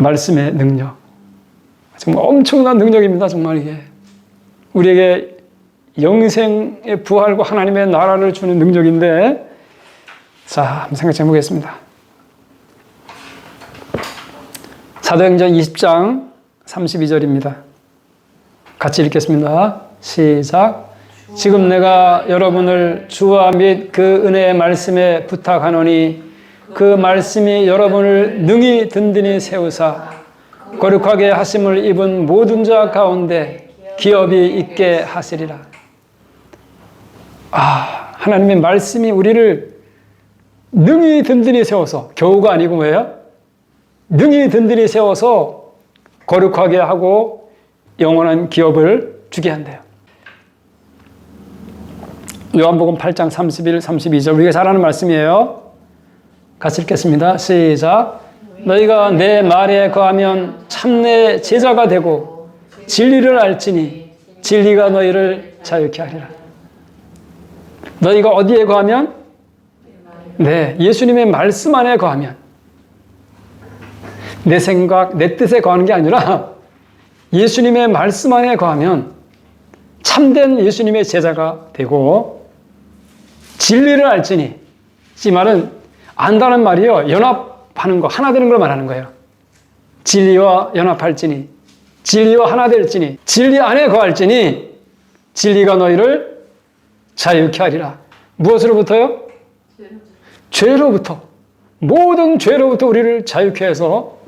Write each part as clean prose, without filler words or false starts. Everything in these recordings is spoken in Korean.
말씀의 능력. 정말 엄청난 능력입니다. 정말 이게. 우리에게 영생의 부활과 하나님의 나라를 주는 능력인데, 자, 한번 생각해 보겠습니다. 사도행전 20장 32절입니다. 같이 읽겠습니다. 시작. 지금 내가 여러분을 주와 및 그 은혜의 말씀에 부탁하노니 그 말씀이 여러분을 능히 든든히 세우사 거룩하게 하심을 입은 모든 자 가운데 기업이 있게 하시리라. 하나님의 말씀이 우리를 능히 든든히 세워서, 겨우가 아니고 뭐예요? 능히 든든히 세워서 거룩하게 하고 영원한 기업을 주게 한대요. 요한복음 8장 31, 32절 우리가 잘 아는 말씀이에요. 같이 읽겠습니다. 시작. 너희가 내 말에 거하면 참내 제자가 되고 진리를 알지니 진리가 너희를 자유케 하리라. 너희가 어디에 거하면? 네, 예수님의 말씀 안에 거하면. 내 생각, 내 뜻에 거하는 게 아니라 예수님의 말씀 안에 거하면 참된 예수님의 제자가 되고 진리를 알지니, 이 말은 안다는 말이요, 연합하는 거, 하나 되는 걸 말하는 거예요. 진리와 연합할지니, 진리와 하나 될지니, 진리 안에 거할지니 진리가 너희를 자유케 하리라. 무엇으로부터요? 죄로부터. 모든 죄로부터 우리를 자유케 해서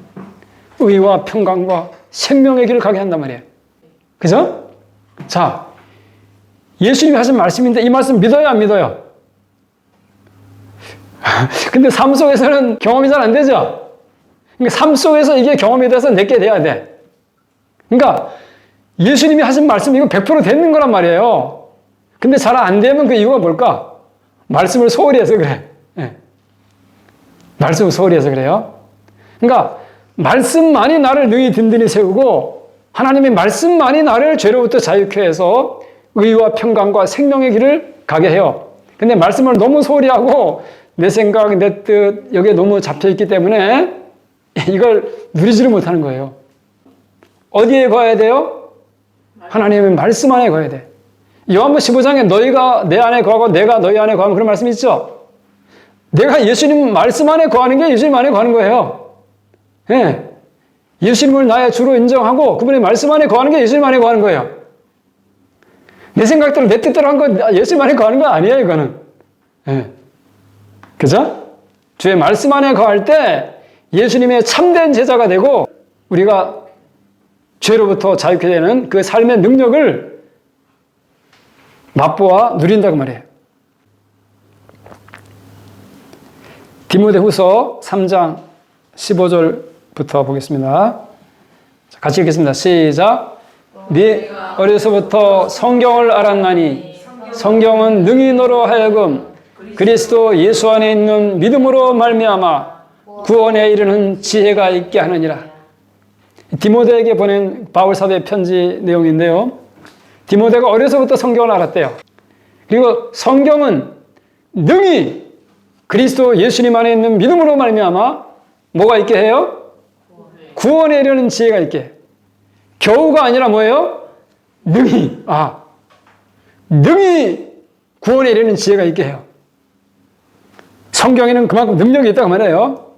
의와 평강과 생명의 길을 가게 한단 말이에요. 그죠? 자, 예수님이 하신 말씀인데 이 말씀 믿어요, 안 믿어요? 근데 삶 속에서는 경험이 잘 안 되죠? 그러니까 삶 속에서 이게 경험이 돼서 내게 돼야 돼. 그러니까 예수님이 하신 말씀 이거 100% 되는 거란 말이에요. 근데 잘 안 되면 그 이유가 뭘까? 말씀을 소홀히 해서 그래. 네. 말씀을 소홀히 해서 그래요. 그러니까 말씀만이 나를 능히 든든히 세우고 하나님의 말씀만이 나를 죄로부터 자유케 해서 의와 평강과 생명의 길을 가게 해요. 근데 말씀을 너무 소홀히 하고 내 생각, 내 뜻 여기에 너무 잡혀있기 때문에 이걸 누리지를 못하는 거예요. 어디에 거해야 돼요? 하나님의 말씀 안에 거해야 돼. 요한복음 15장에 너희가 내 안에 거하고 내가 너희 안에 거하면 그런 말씀이 있죠? 내가 예수님 말씀 안에 거하는 게 예수님 안에 거하는 거예요. 예. 예수님을 나의 주로 인정하고 그분의 말씀 안에 거하는 게 예수님 안에 거하는 거예요. 내 생각대로 내 뜻대로 한 건 예수님 안에 거하는 거 아니에요, 이거는. 예. 그죠? 주의 말씀 안에 거할 때 예수님의 참된 제자가 되고 우리가 죄로부터 자유케 되는 그 삶의 능력을 맛보아 누린다고 말이에요. 디모데후서 3장 15절부터 보겠습니다. 같이 읽겠습니다. 시작. 네 어려서부터 성경을 알았나니 성경은 능히 너로 하여금 그리스도 예수 안에 있는 믿음으로 말미암아 구원에 이르는 지혜가 있게 하느니라. 디모데에게 보낸 바울 사도의 편지 내용인데요. 디모데가 어려서부터 성경을 알았대요. 그리고 성경은 능히 그리스도 예수님 안에 있는 믿음으로 말미암아 뭐가 있게 해요? 구원에 이르는 지혜가 있게. 겨우가 아니라 뭐예요? 능히. 능히 구원에 이르는 지혜가 있게 해요. 성경에는 그만큼 능력이 있다고 말해요.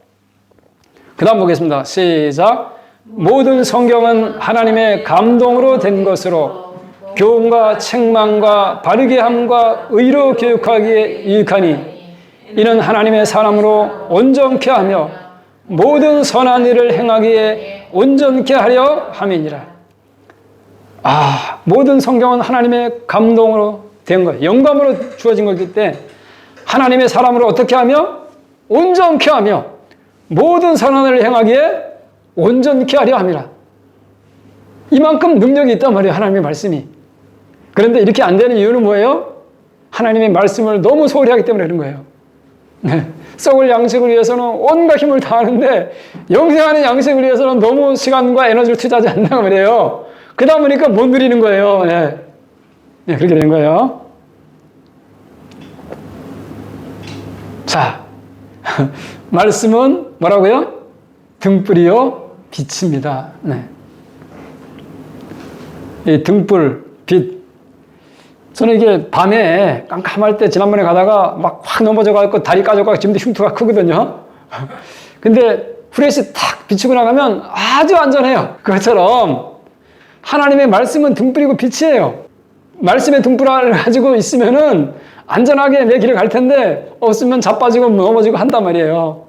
그 다음 보겠습니다. 시작. 모든 성경은 하나님의 감동으로 된 것으로 교훈과 책망과 바르게 함과 의로 교육하기에 유익하니 이는 하나님의 사람으로 온전케 하며 모든 선한 일을 행하기에 온전케 하려 함이니라. 모든 성경은 하나님의 감동으로 된 거예요. 영감으로 주어진 거기 때문에 하나님의 사람으로 어떻게 하며? 온전케 하며 모든 선한 일을 행하기에 온전케 하려 함이라. 이만큼 능력이 있단 말이에요. 하나님의 말씀이. 그런데 이렇게 안 되는 이유는 뭐예요? 하나님의 말씀을 너무 소홀히 하기 때문에 그런 거예요. 썩을 양식을 위해서는 온갖 힘을 다하는데 영생하는 양식을 위해서는 너무 시간과 에너지를 투자하지 않는다고 말이에요. 그러다 보니까 못 누리는 거예요. 그렇게 되는 거예요. 자, 말씀은 뭐라고요? 등불이요 빛입니다. 네. 이 등불, 빛. 저는 이게 밤에 깜깜할 때 지난번에 가다가 막 확 넘어져가지고 다리 까져가지고 지금도 흉터가 크거든요. 근데 후레쉬 탁 비추고 나가면 아주 안전해요. 그것처럼 하나님의 말씀은 등불이고 빛이에요. 말씀의 등불을 가지고 있으면은 안전하게 내 길을 갈 텐데 없으면 자빠지고 넘어지고 한단 말이에요.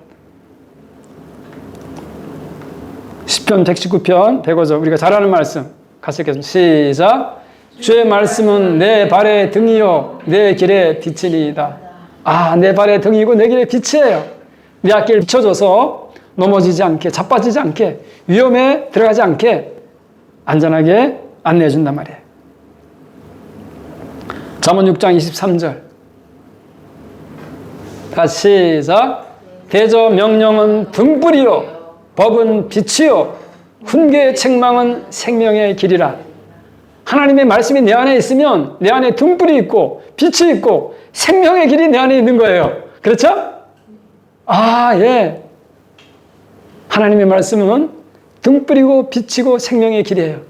시편 119편 105절 우리가 잘 아는 말씀 같이 읽겠습니다. 시작. 주의 말씀은 내 발의 등이요 내 길의 빛이니이다. 아, 내 발의 등이고 내 길의 빛이에요. 내 앞길 비춰줘서 넘어지지 않게 자빠지지 않게 위험에 들어가지 않게 안전하게 안내해 준단 말이에요. 잠언 6장 23절 다시 시작. 대저 명령은 등불이요 법은 빛이요 훈계의 책망은 생명의 길이라. 하나님의 말씀이 내 안에 있으면 내 안에 등불이 있고 빛이 있고 생명의 길이 내 안에 있는 거예요. 그렇죠? 아, 예. 하나님의 말씀은 등불이고 빛이고 생명의 길이에요.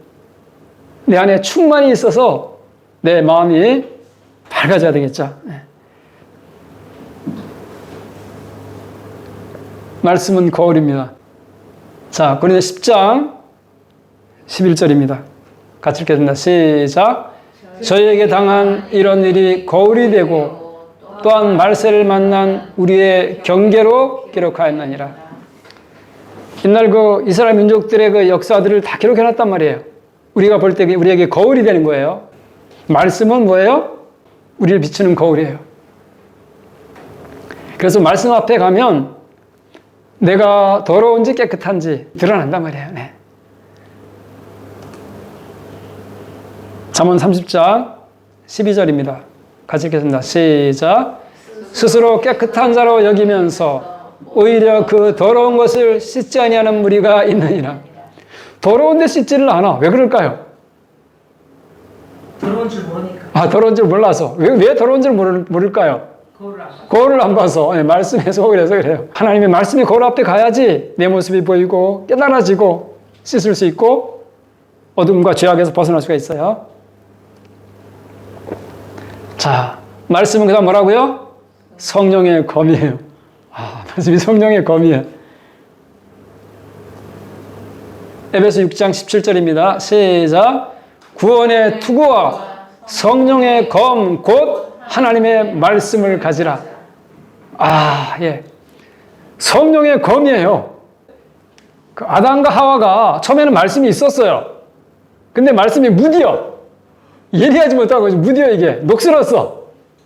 내 안에 충만히 있어서 내 마음이 밝아져야 되겠죠. 네. 말씀은 거울입니다. 자, 고린도 10장 11절입니다. 같이 읽겠습니다. 시작. 저희에게 당한 이런 일이 거울이 되고 또한 말세를 만난 우리의 경계로 기록하였느니라. 옛날 그 이스라엘 민족들의 그 역사들을 다 기록해놨단 말이에요. 우리가 볼 때 우리에게 거울이 되는 거예요. 말씀은 뭐예요? 우리를 비추는 거울이에요. 그래서 말씀 앞에 가면 내가 더러운지 깨끗한지 드러난단 말이에요. 네. 잠언 30장 12절입니다. 같이 읽겠습니다. 시작. 스스로 깨끗한 자로 여기면서 오히려 그 더러운 것을 씻지 아니하는 무리가 있느니라. 더러운데 씻지를 않아. 왜 그럴까요? 더러운 줄 모르니까. 아, 더러운 줄 몰라서. 왜 더러운 줄 모를까요? 거울을 안 봐서. 네, 말씀에 속을 해서 그래요. 하나님의 말씀이 거울 앞에 가야지 내 모습이 보이고 깨달아지고 씻을 수 있고 어둠과 죄악에서 벗어날 수가 있어요. 자, 말씀은 그 다음 뭐라고요? 성령의 검이에요. 아, 말씀이 성령의 검이에요. 에베소 6장 17절입니다. 시작. 구원의 투구와 성령의 검 곧 하나님의 말씀을 가지라. 아, 예. 성령의 검이에요. 그 아담과 하와가 처음에는 말씀이 있었어요. 근데 말씀이 무디어. 예리하지 못하고 무디어 이게 녹슬었어.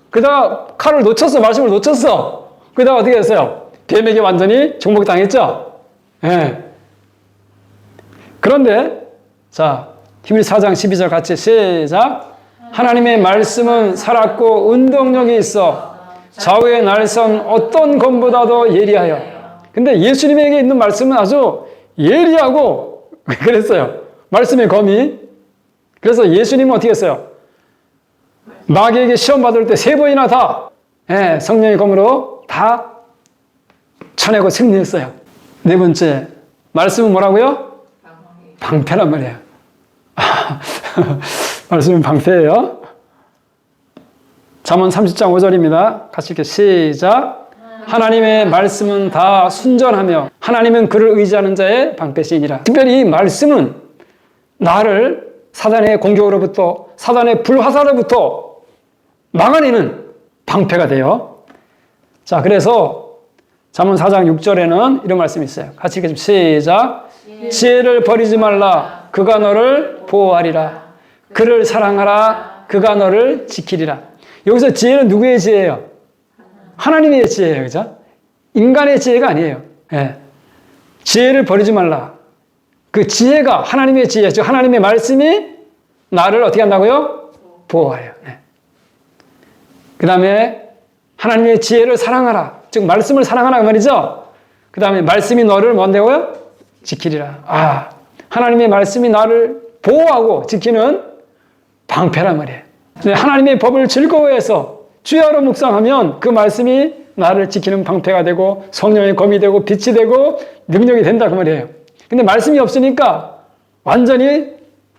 그러다가 칼을 놓쳤어. 말씀을 놓쳤어. 그러다가 어떻게 했어요? 뱀에게 완전히 정복당했죠? 예. 그런데 자, 히브리서 4장 12절 같이 시작. 하나님의 말씀은 살았고 운동력이 있어 좌우의 날선 어떤 검보다도 예리하여. 근데 예수님에게 있는 말씀은 아주 예리하고 그랬어요. 말씀의 검이. 그래서 예수님은 어떻게 했어요? 마귀에게 시험 받을 때 3번이나 다 성령의 검으로 다 쳐내고 승리했어요. 4번째, 말씀은 뭐라고요? 방패란 말이에요. 말씀은 방패예요. 잠언 30장 5절입니다. 같이 이렇게 시작. 하나님의 말씀은 다 순전하며 하나님은 그를 의지하는 자의 방패시니라. 특별히 이 말씀은 나를 사단의 공격으로부터 사단의 불화살로부터 막아내는 방패가 돼요. 자, 그래서 잠언 4장 6절에는 이런 말씀이 있어요. 같이 읽겠습니다. 시작. 지혜를 버리지 말라. 그가 너를 보호하리라. 그를 사랑하라. 그가 너를 지키리라. 여기서 지혜는 누구의 지혜예요? 하나님의 지혜예요. 그죠? 인간의 지혜가 아니에요. 예. 지혜를 버리지 말라. 그 지혜가 하나님의 지혜, 즉 하나님의 말씀이 나를 어떻게 한다고요? 보호해요. 예. 그 다음에 하나님의 지혜를 사랑하라. 즉 말씀을 사랑하라 그 말이죠. 그 다음에 말씀이 너를 뭔데고요? 지키리라. 아, 하나님의 말씀이 나를 보호하고 지키는 방패란 말이에요. 하나님의 법을 즐거워해서 주야로 묵상하면 그 말씀이 나를 지키는 방패가 되고 성령의 검이 되고 빛이 되고 능력이 된다 그 말이에요. 근데 말씀이 없으니까 완전히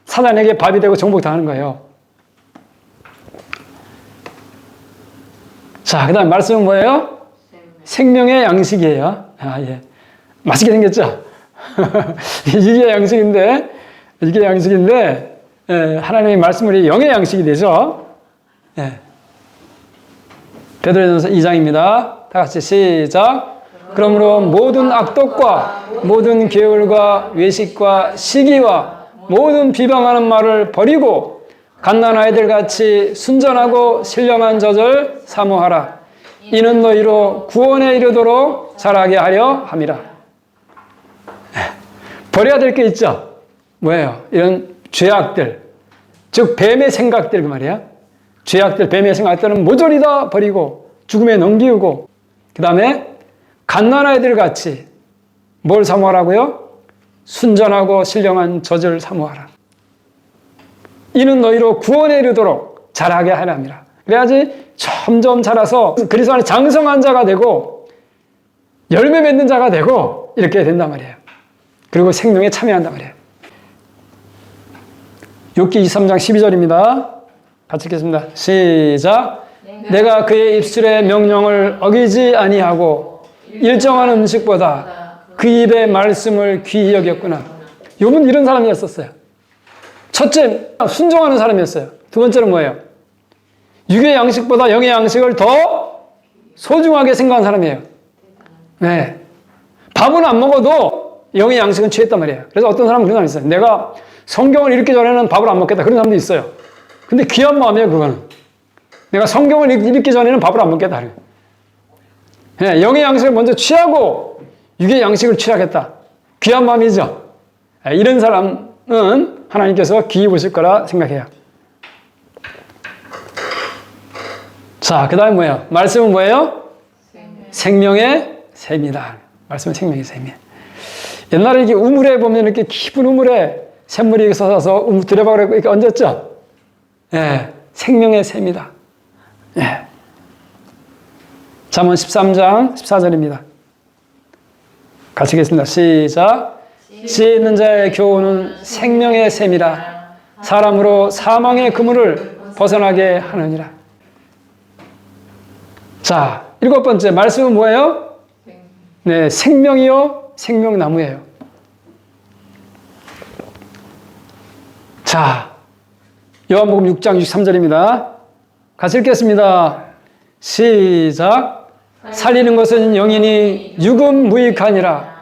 사단에게 밥이 되고 정복당하는 거예요. 자, 그 다음 말씀은 뭐예요? 생명의 양식이에요. 아, 예. 맛있게 생겼죠? 이게 양식인데, 예, 하나님의 말씀이 영의 양식이 되죠? 예. 베드로전서 2장입니다. 다 같이 시작. 그러므로 모든 악독과 모든 게을과 외식과 시기와 모든 비방하는 말을 버리고 갓난아이들 같이 순전하고 신령한 젖을 사모하라. 이는 너희로 구원에 이르도록 자라게 하려 함이라. 버려야 될 게 있죠. 뭐예요? 이런 죄악들, 즉 뱀의 생각들 그 말이야. 죄악들, 뱀의 생각들은 모조리 다 버리고 죽음에 넘기우고, 그 다음에 갓난아이들 같이 뭘 사모하라고요? 순전하고 신령한 젖을 사모하라. 이는 너희로 구원에 이르도록 자라게 하려 함이라. 그래야지 점점 자라서 그리스도 안에 장성한 자가 되고 열매 맺는 자가 되고 이렇게 된단 말이에요. 그리고 생명에 참여한단 말이에요. 욥기 23장 12절입니다. 같이 읽겠습니다. 시작. 내가 그의 입술의 명령을 어기지 아니하고 일정한 음식보다 그 입의 말씀을 귀히 여겼구나. 욥은 이런 사람이었었어요. 첫째, 순종하는 사람이었어요. 두 번째는 뭐예요? 육의 양식보다 영의 양식을 더 소중하게 생각한 사람이에요. 네. 밥은 안 먹어도 영의 양식은 취했단 말이에요. 그래서 어떤 사람은 그런 사람이 있어요. 내가 성경을 읽기 전에는 밥을 안 먹겠다. 그런 사람도 있어요. 근데 귀한 마음이에요, 그거는. 내가 성경을 읽기 전에는 밥을 안 먹겠다. 네, 영의 양식을 먼저 취하고 육의 양식을 취하겠다. 귀한 마음이죠. 네, 이런 사람은 하나님께서 귀히 보실 거라 생각해요. 자, 그 다음에 뭐예요? 말씀은 뭐예요? 생명의 샘이다. 말씀은 생명의 샘이에요. 옛날에 이렇게 우물에 보면 이렇게 깊은 우물에 샘물이 솟아서 들여박으라고 이렇게 얹었죠? 예, 생명의 샘이다. 예. 잠언 13장 14절입니다. 같이 읽겠습니다. 시작. 지혜 있는 자의 교훈은 생명의 샘이라. 사람으로 사망의 그물을 벗어나게 하느니라. 자, 일곱 번째 말씀은 뭐예요? 네, 생명이요, 생명나무예요. 자, 요한복음 6장 63절입니다. 같이 읽겠습니다. 시작. 살리는 것은 영이니 육은 무익하니라.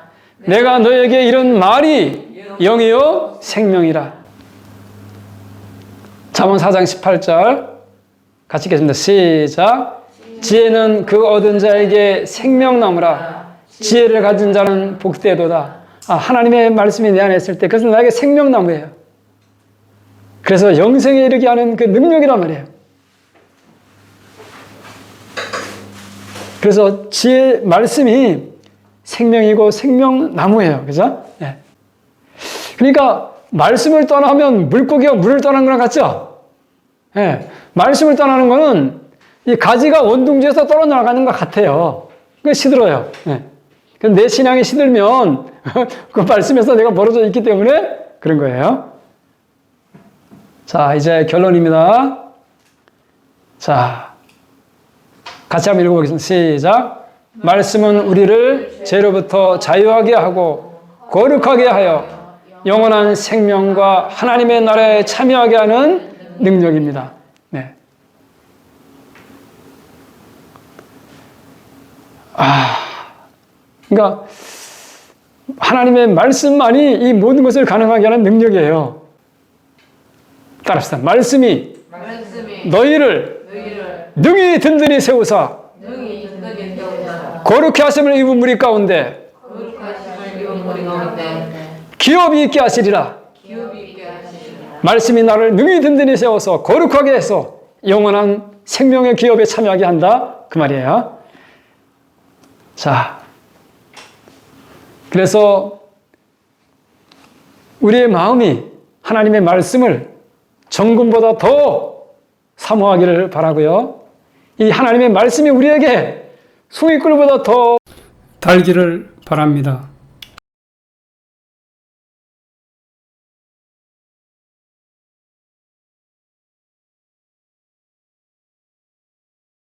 내가 너에게 이런 말이 영이요 생명이라. 잠언 4장 18절 같이 읽겠습니다. 시작. 지혜는 그 얻은 자에게 생명나무라. 지혜를 가진 자는 복되도다. 하나님의 말씀이 내 안에 있을 때 그것은 나에게 생명나무예요. 그래서 영생에 이르게 하는 그 능력이란 말이에요. 그래서 지혜 말씀이 생명이고 생명나무예요. 그죠? 네. 그러니까 말씀을 떠나면 물고기가 물을 떠나는 거랑 같죠? 네. 말씀을 떠나는 거는 이 가지가 원둥지에서 떨어나가는 것 같아요. 그게 시들어요. 네. 내 신앙이 시들면 그 말씀에서 내가 멀어져 있기 때문에 그런 거예요. 자, 이제 결론입니다. 자, 같이 한번 읽어보겠습니다. 시작. 말씀은 우리를 죄로부터 자유하게 하고 거룩하게 하여 영원한 생명과 하나님의 나라에 참여하게 하는 능력입니다. 네. 그러니까 하나님의 말씀만이 이 모든 것을 가능하게 하는 능력이에요. 따라합시다. 말씀이 너희를 능히 든든히 세우사 거룩히 하심을 입은 무리 가운데 기업이 있게 하시리라. 말씀이 나를 능히 든든히 세워서 거룩하게 해서 영원한 생명의 기업에 참여하게 한다. 그 말이에요. 자, 그래서 우리의 마음이 하나님의 말씀을 정금보다 더 사모하기를 바라고요. 이 하나님의 말씀이 우리에게 송이꿀보다 더 달기를 바랍니다.